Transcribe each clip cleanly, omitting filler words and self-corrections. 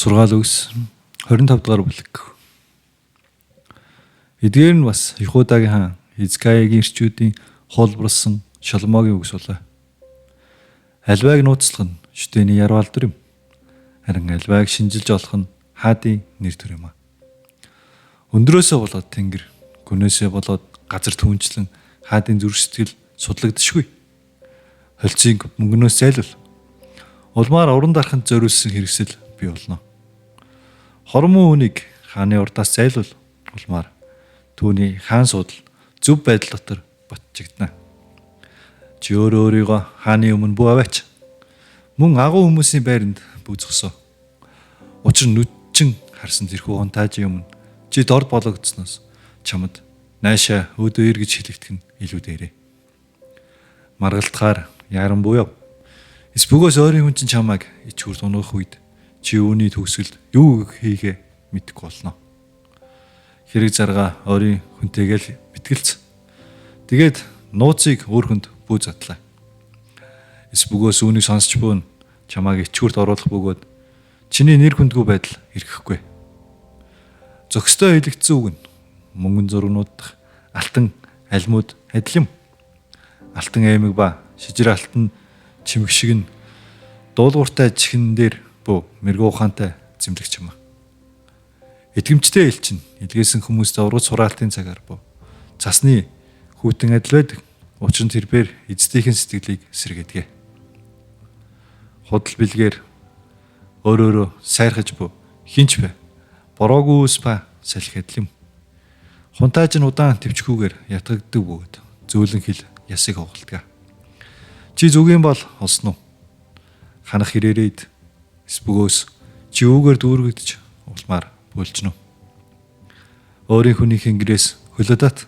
Сургаал өгс 25 дугаар бүлэг. Эдгээр нь бас Ихудагийн хаан Хизкиягийн ирчүүдийн хулбарсан Шоломогийн үгс болоо. Альвайг нууцлах нь шүтэний яруу алдар юм. Харин альвайг шинжилж олох нь хаадын нэр төр юм а. Өндрөөсөө болоод тэнгэр, гүнээсээ болоод газар түнчлэн хаадын зүрх сэтгэл судлагдшгүй. Холцыг мөнгнөөс зайлвал улмаар уран дараханд зориулсан хэрэгсэл бий болно. Хормон хүнийг хааны урдаас зайлвал улмаар түүний хаан суудал зөв байдал дотор батжигдана. Чи өөрийгөө хааны өмнө бүү аваач. Мөн агуу хүмүүсийн байранд бүү зогсоо. Учир нь нүдчин харсан тэрхүү хунтаажийн өмнө чи дорд бологдсноос чамд наашаа өөдөө ир гэж хэлэгдэх нь илүү дээрээ. Маргалтахаар яран буяв. Эсбүгөөс өөрийн хүн чинь чамайг ичгүр дунгах үед чи үүний төгсгөлд юу хийгээ мэдэхгүй болно. Хэрэг зарга өөрийн хүнтэйгээл битгэлц. Тэгээд нууцыг өөр хүнд бүү задлаа. Эсбүгөөс үүнийг сонсч буун чамайг ичгүрт оруулах бөгөөд чиний нэр хүндгүй байдал ирэхгүй. Зөкстэй хэлэгдсэн үг нь мөнгөн зургнууд дах алтан альмууд адил юм. Алтан аймаг ба шижир алтан чимэг шиг нь дуулууртай чихэн дээр бөө мэрэгүү ухаантай зэмлэгч юм а. Итгэмжтэй элчин илгээсэн хүмүүстэй ургац сураалтын цагаар бөө цасны хүүтэн адил байдаг. Учир нь тэрээр эцдийнхэн сэтгэлийг сэргээдэг. Худал бэлгээр өөрөөрөө сайрхаж бөө хинч бай. Бороогүй ус ба салхи адил юм. Хунтааж нь удаан төвчгүүгээр ятгагддаг бөгөөд зөөлөн хил ясыг хоголдог. Чи зүгийн бол олсон уу? Ханах хэрээрээд эсбүгөөс чи үүгээр дүүргэгдэж улмаар бүлжнө. Өөрийн хүнийхэн гэрээс хөлөөдат.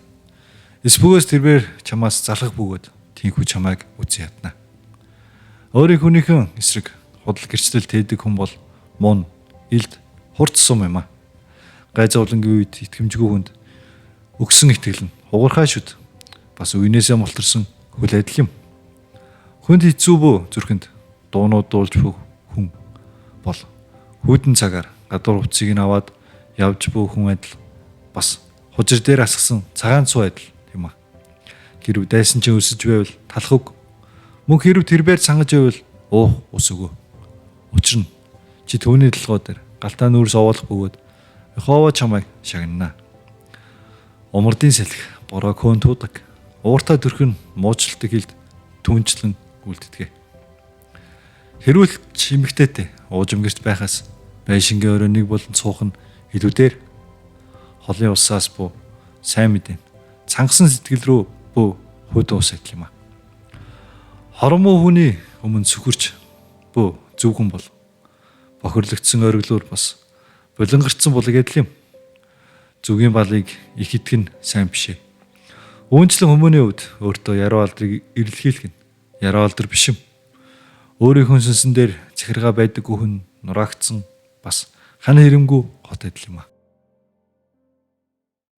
Эсбүгөөс тэрээр чамаас залхах бөгөөд тийхүү чамайг үзэн ядна. Өөрийн хүнийхэн эсрэг худал гэрчлэл тээдэг хүн бол мун, илд, хурц сум юм а. Гай зовлонгийн үед итгэмжгүй хүнд өгсөн итгэл нь хугархай шүд. Бас үенээсээ мултарсан хөл адил юм. Хүнд хэцүү бөө зүрхэнд дуунууд дуулж бүх хүн бол хүүдэн цагаар гадуур хувцсыг нь аваад явж буй хүн адил бас хужир дээр асгсан цагаан цуу адил юм а. Хэрв дайсан чинь өсөж байвал талах үг. Мөн хэрв тэрээр сангаж байвал ус өгөө. Учир нь чи түүний толгой дээр галтаа нүүрс овоолох бөгөөд Яхова чамайг шагнана. Умардын салхи бороо көөн туудаг. Ууртай төрхөн муучлалтай хилд түнчлэн үлддэг. Хэрүүл чимэгтэйтэй уужимгэрт байхаас байшингийн өрөө нэг болон цуух нь илүү дээр. Холын усаас буу сайн мэдэн. Цангасан сэтгэл рүү бөө хөөдөө ус адил юм а. Хормоо хүний өмнө сүхэрч бөө зөв хүн бол бохирлогдсон ориглоор бас булангарцсан булаг адил юм. Зүгийн балыг их итгэн сайн бишээ. Үүнчлэн хүмүүний хувьд өөртөө яруу алдрыг эрэлхийлэх нь яруу алдар биш юм. Өөрийнхөө сүнсэн дээр захиргаа байдаггүй хүн нураагдсан бас хана хэрэмгүй хот адил юм а.